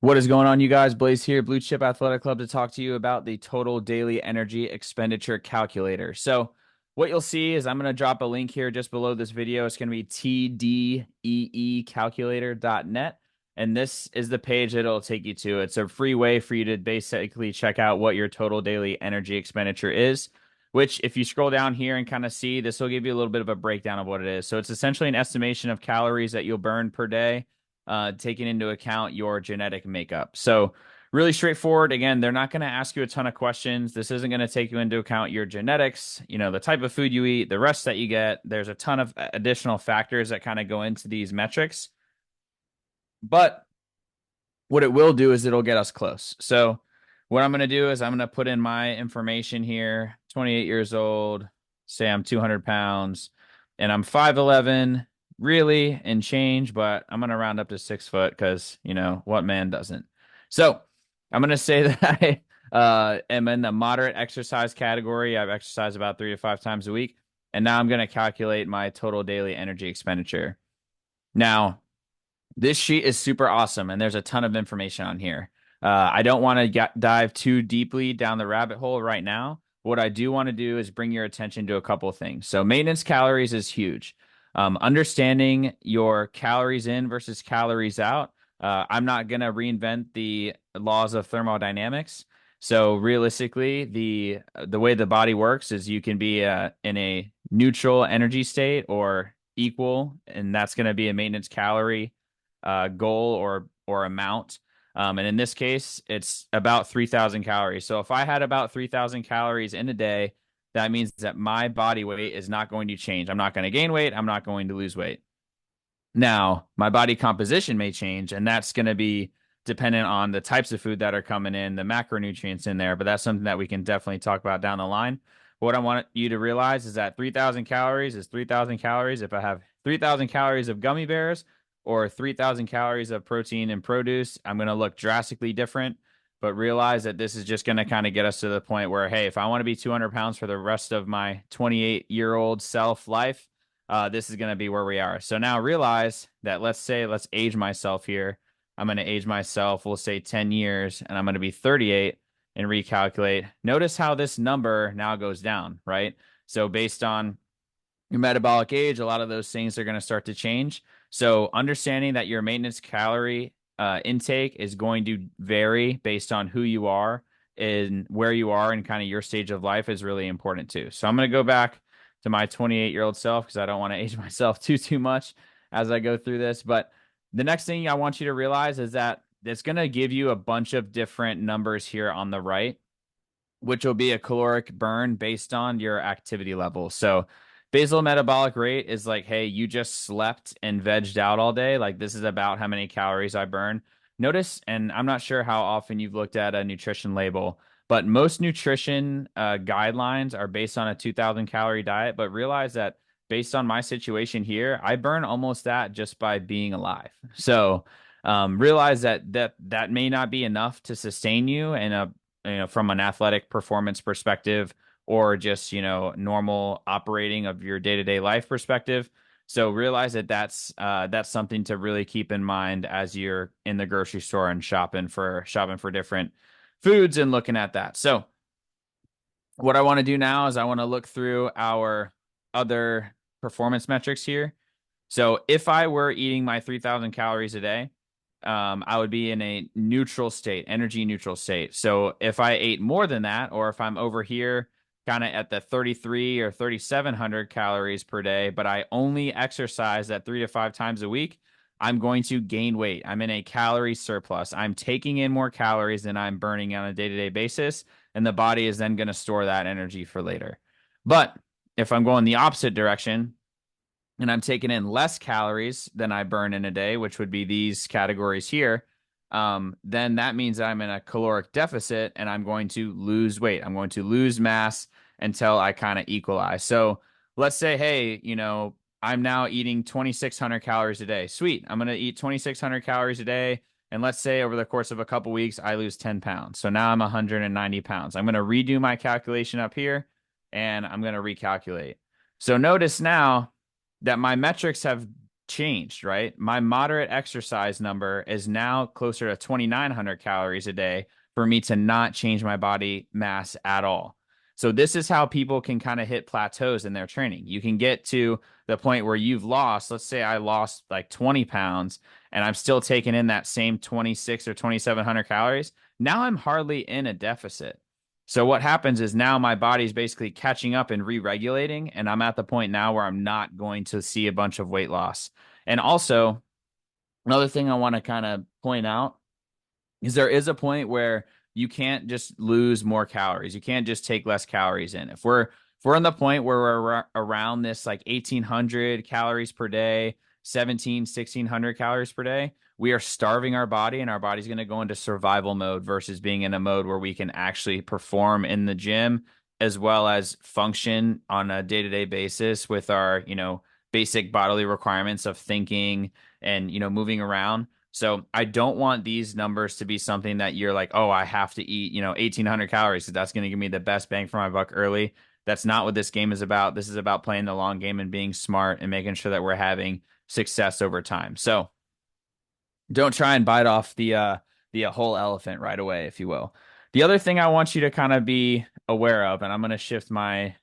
What is going on, you guys? Blaze here, Blue Chip Athletic Club, to talk to you about the total daily energy expenditure calculator. So, what you'll see is I'm going to drop a link here just below this video. It's going to be tdeecalculator.net. And this is the page that it'll take you to. It's a free way for you to basically check out what your total daily energy expenditure is, which, if you scroll down here and kind of see, this will give you a little bit of a breakdown of what it is. So, it's essentially an estimation of calories that you'll burn per day, taking into account your genetic makeup. So, really straightforward. Again, they're not going to ask you a ton of questions. This isn't going to take you into account your genetics, the type of food you eat, the rest that you get. There's a ton of additional factors that kind of go into these metrics. But what it will do is it'll get us close. So, what I'm going to do is I'm going to put in my information here, 28 years old, say I'm 200 pounds, and I'm 5'11", really, and change, but I'm going to round up to 6 foot because, what man doesn't? So, I'm going to say that I am in the moderate exercise category. I've exercised about 3 to 5 times a week, and now I'm going to calculate my total daily energy expenditure. Now, this sheet is super awesome, and there's a ton of information on here. I don't want to dive too deeply down the rabbit hole right now. What I do want to do is bring your attention to a couple of things. So maintenance calories is huge. Understanding your calories in versus calories out. I'm not going to reinvent the laws of thermodynamics. So realistically, the way the body works is you can be in a neutral energy state or equal, and that's going to be a maintenance calorie goal or amount. And in this case, it's about 3,000 calories. So if I had about 3,000 calories in a day, that means that my body weight is not going to change. I'm not going to gain weight. I'm not going to lose weight. Now, my body composition may change, and that's going to be dependent on the types of food that are coming in, the macronutrients in there, but that's something that we can definitely talk about down the line. What I want you to realize is that 3,000 calories is 3,000 calories. If I have 3,000 calories of gummy bears or 3,000 calories of protein and produce, I'm going to look drastically different. But realize that this is just going to kind of get us to the point where, hey, if I want to be 200 pounds for the rest of my 28-year-old self life, this is going to be where we are. So now realize that let's age myself here. I'm going to age myself, we'll say 10 years, and I'm going to be 38 and recalculate. Notice how this number now goes down, right? So based on your metabolic age, a lot of those things are going to start to change. So understanding that your maintenance calorie intake is going to vary based on who you are and where you are and kind of your stage of life is really important too. So I'm going to go back to my 28-year-old self because I don't want to age myself too much as I go through this. But the next thing I want you to realize is that it's going to give you a bunch of different numbers here on the right, which will be a caloric burn based on your activity level. So basal metabolic rate is like, hey, you just slept and vegged out all day. Like this is about how many calories I burn. Notice, and I'm not sure how often you've looked at a nutrition label, but most nutrition guidelines are based on a 2,000 calorie diet. But realize that based on my situation here, I burn almost that just by being alive. So realize that may not be enough to sustain you in a from an athletic performance perspective or just, normal operating of your day-to-day life perspective. So realize that that's something to really keep in mind as you're in the grocery store and shopping for different foods and looking at that. So what I want to do now is I want to look through our other performance metrics here. So if I were eating my 3,000 calories a day, I would be in a neutral state, energy neutral state. So if I ate more than that, or if I'm over here kind of at the 33 or 3,700 calories per day, but I only exercise that 3 to 5 times a week, I'm going to gain weight. I'm in a calorie surplus. I'm taking in more calories than I'm burning on a day-to-day basis, and the body is then going to store that energy for later. But if I'm going the opposite direction, and I'm taking in less calories than I burn in a day, which would be these categories here, then that means that I'm in a caloric deficit and I'm going to lose weight. I'm going to lose mass until I kind of equalize. So let's say, hey, I'm now eating 2,600 calories a day. Sweet. I'm going to eat 2,600 calories a day. And let's say over the course of a couple weeks, I lose 10 pounds. So now I'm 190 pounds. I'm going to redo my calculation up here and I'm going to recalculate. So notice now that my metrics have changed, right? My moderate exercise number is now closer to 2,900 calories a day for me to not change my body mass at all. So this is how people can kind of hit plateaus in their training. You can get to the point where you've lost, let's say I lost like 20 pounds and I'm still taking in that same 26 or 2,700 calories. Now I'm hardly in a deficit. So what happens is now my body's basically catching up and re-regulating, and I'm at the point now where I'm not going to see a bunch of weight loss. And also, another thing I want to kind of point out is there is a point where you can't just lose more calories. You can't just take less calories in. If we're in the point where we're around this like 1,800 calories per day, 1,600 calories per day, we are starving our body, and our body's going to go into survival mode versus being in a mode where we can actually perform in the gym as well as function on a day-to-day basis with our, basic bodily requirements of thinking and, moving around. So I don't want these numbers to be something that you're like, oh, I have to eat, 1,800 calories because that's going to give me the best bang for my buck early. That's not what this game is about. This is about playing the long game and being smart and making sure that we're having success over time. So don't try and bite off the whole elephant right away, if you will. The other thing I want you to kind of be aware of, and I'm going to shift my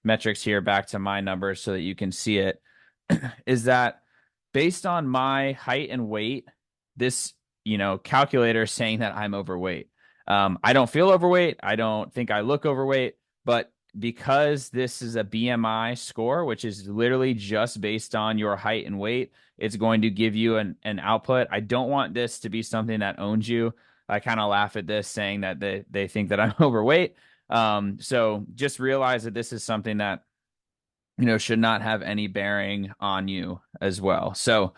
metrics here back to my numbers so that you can see it, is that based on my height and weight, this, calculator is saying that I'm overweight. I don't feel overweight. I don't think I look overweight, but because this is a BMI score, which is literally just based on your height and weight, it's going to give you an output. I don't want this to be something that owns you. I kind of laugh at this saying that they think that I'm overweight. So just realize that this is something that should not have any bearing on you as well. So,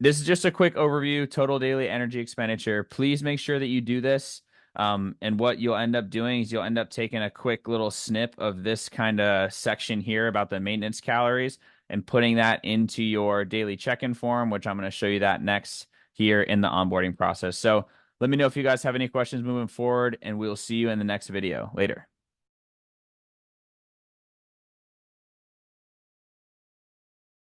this is just a quick overview, total daily energy expenditure. Please make sure that you do this. And what you'll end up doing is you'll end up taking a quick little snip of this kind of section here about the maintenance calories and putting that into your daily check-in form, which I'm going to show you that next here in the onboarding process. So let me know if you guys have any questions moving forward, and we'll see you in the next video. Later.